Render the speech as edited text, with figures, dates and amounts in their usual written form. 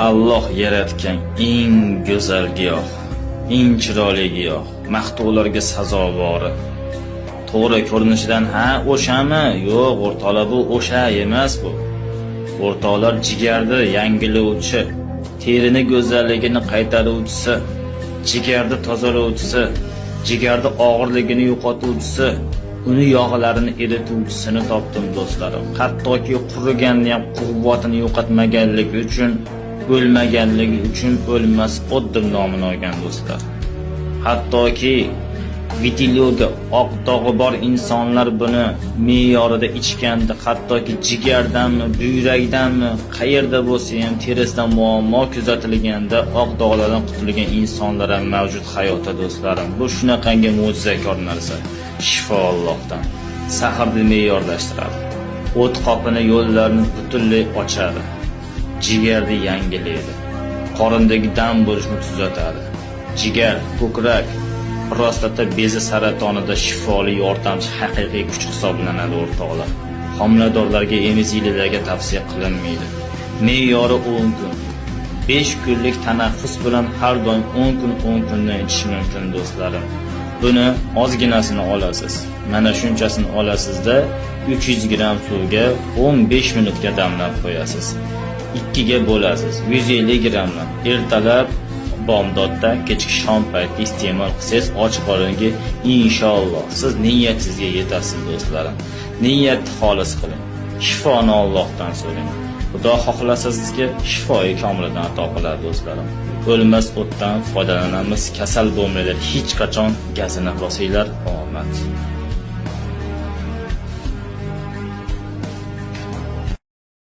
Alloh yaratgan eng go'zal giyoh, eng chiroyli giyoh, maqtovlarga sazovori. To'g'ri ko'rinishidan o'shami? Yo'q, o'rtoqlar, bu o'sha emas bu. O'rtoqlar jigarni yangilovchi, terini go'zalligini qaytaruvchisi, jigarni tozalovchisi, jigarni og'irligini yo'qotuvchisi, uni yog'larini erituvchisini topdim do'stlarim. Hattoki quriganni ham quvvatini yo'qotmaganligi uchun, o'lmaganligi uchun o'lmas ot deb nomini olgan do'stlar. Hattoki vitiliyoga oq dog'i bor insonlar buni me'yorida ichganda, hattoki jigardanmi, buyrakdanmi, qayerda bo'lsa ham terisidan muammo kuzatilganda oq dog'lardan qutulgan insonlar ham mavjud hayotda do'stlarim. Bu shunaqangi mo'jizakor narsa. Shifo Allohdan. Sahrni me'yorlashtiradi. O't qopini yo'llarini butunlay ochadi. Jigarni yangilaydi. Qorindagi dam bo'lishni tuzatadi. Jigar, ko'krak, prostata bezi saratonida shifoli yordamchi haqiqiy kuch hisoblanadi o'rtoqlar. Homiladorlarga emiziklilarga tavsiya qilinmaydi. Me'yori 10 kun. 5 kunlik tanaffus bilan har doim 10 kundan ichish mumkin do'stlarim. Buni ozginasini olasiz. Mana shunchasini olasizda 300 gram suvga 15 minutga damlab qo'yasiz. 2 ga bo'lasiz. 150 gramdan ertalab bomdodda, kechki shom payti iste'mol qilsangiz och qoringa inshaalloh siz niyatingizga yetasiz do'stlarim. Niyatni xolis qiling. Shifoni Allohdan so'rang. Xudo xohlasa sizga shifoi komildan ato qiladi do'stlarim. O'lmas o'tdan foydalanamiz, kasal bo'lmaylar, hech qachon gazini bosinglar. Omad.